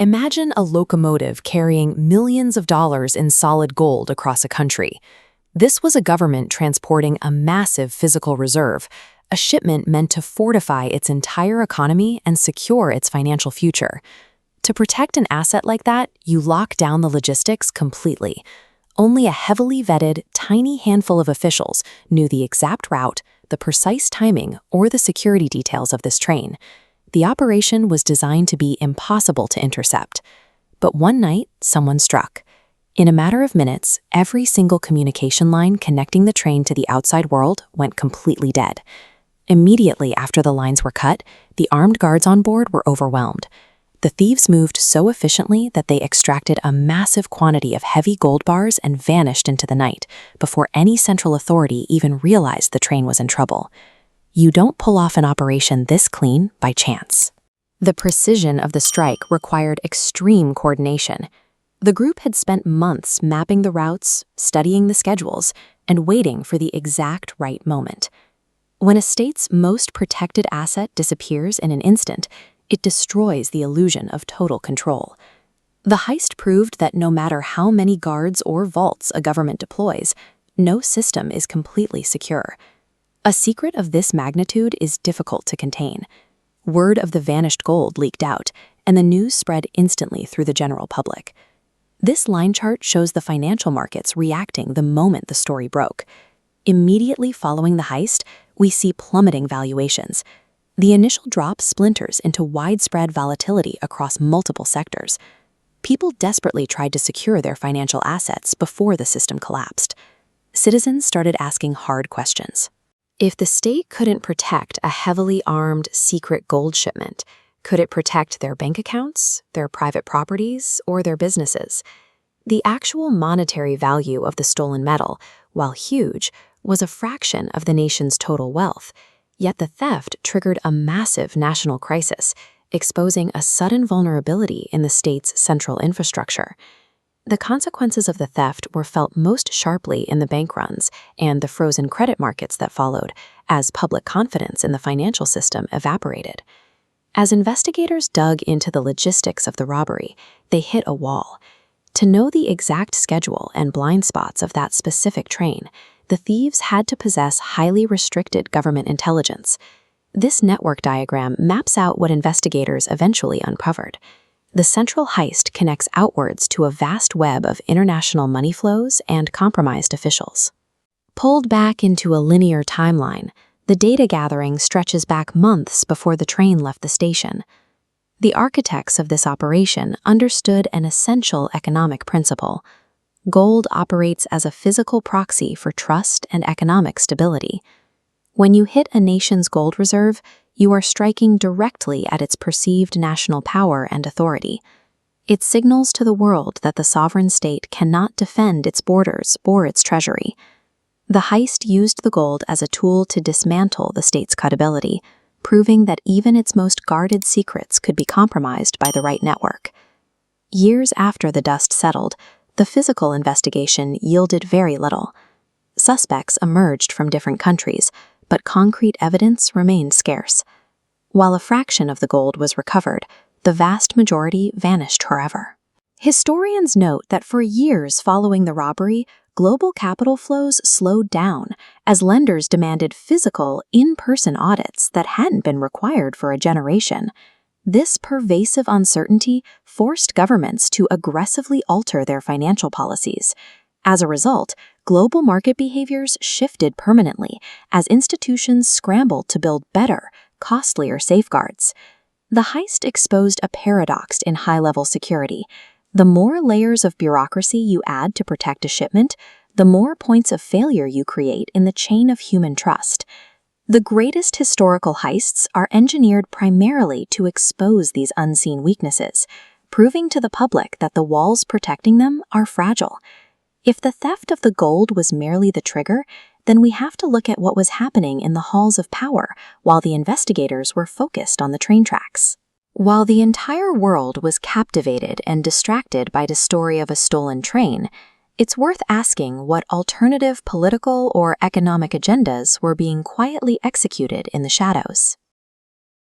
Imagine a locomotive carrying millions of dollars in solid gold across a country. This was a government transporting a massive physical reserve, a shipment meant to fortify its entire economy and secure its financial future. To protect an asset like that, you lock down the logistics completely. Only a heavily vetted, tiny handful of officials knew the exact route, the precise timing, or the security details of this train. The operation was designed to be impossible to intercept. But one night, someone struck. In a matter of minutes, every single communication line connecting the train to the outside world went completely dead. Immediately after the lines were cut, the armed guards on board were overwhelmed. The thieves moved so efficiently that they extracted a massive quantity of heavy gold bars and vanished into the night, before any central authority even realized the train was in trouble. You don't pull off an operation this clean by chance. The precision of the strike required extreme coordination. The group had spent months mapping the routes, studying the schedules, and waiting for the exact right moment. When a state's most protected asset disappears in an instant, it destroys the illusion of total control. The heist proved that no matter how many guards or vaults a government deploys, no system is completely secure. A secret of this magnitude is difficult to contain. Word of the vanished gold leaked out, and the news spread instantly through the general public. This line chart shows the financial markets reacting the moment the story broke. Immediately following the heist, we see plummeting valuations. The initial drop splinters into widespread volatility across multiple sectors. People desperately tried to secure their financial assets before the system collapsed. Citizens started asking hard questions. If the state couldn't protect a heavily armed secret gold shipment, could it protect their bank accounts, their private properties, or their businesses? The actual monetary value of the stolen metal, while huge, was a fraction of the nation's total wealth. Yet the theft triggered a massive national crisis, exposing a sudden vulnerability in the state's central infrastructure. The consequences of the theft were felt most sharply in the bank runs and the frozen credit markets that followed, as public confidence in the financial system evaporated. As investigators dug into the logistics of the robbery, they hit a wall. To know the exact schedule and blind spots of that specific train, the thieves had to possess highly restricted government intelligence. This network diagram maps out what investigators eventually uncovered. The central heist connects outwards to a vast web of international money flows and compromised officials. Pulled back into a linear timeline, the data gathering stretches back months before the train left the station. The architects of this operation understood an essential economic principle. Gold operates as a physical proxy for trust and economic stability. When you hit a nation's gold reserve, you are striking directly at its perceived national power and authority. It signals to the world that the sovereign state cannot defend its borders or its treasury. The heist used the gold as a tool to dismantle the state's credibility, proving that even its most guarded secrets could be compromised by the right network. Years after the dust settled, the physical investigation yielded very little. Suspects emerged from different countries, but concrete evidence remained scarce. While a fraction of the gold was recovered, the vast majority vanished forever. Historians note that for years following the robbery, global capital flows slowed down as lenders demanded physical, in-person audits that hadn't been required for a generation. This pervasive uncertainty forced governments to aggressively alter their financial policies. As a result, global market behaviors shifted permanently as institutions scrambled to build better, costlier safeguards. The heist exposed a paradox in high-level security. The more layers of bureaucracy you add to protect a shipment, the more points of failure you create in the chain of human trust. The greatest historical heists are engineered primarily to expose these unseen weaknesses, proving to the public that the walls protecting them are fragile. If the theft of the gold was merely the trigger, then we have to look at what was happening in the halls of power while the investigators were focused on the train tracks. While the entire world was captivated and distracted by the story of a stolen train, it's worth asking what alternative political or economic agendas were being quietly executed in the shadows.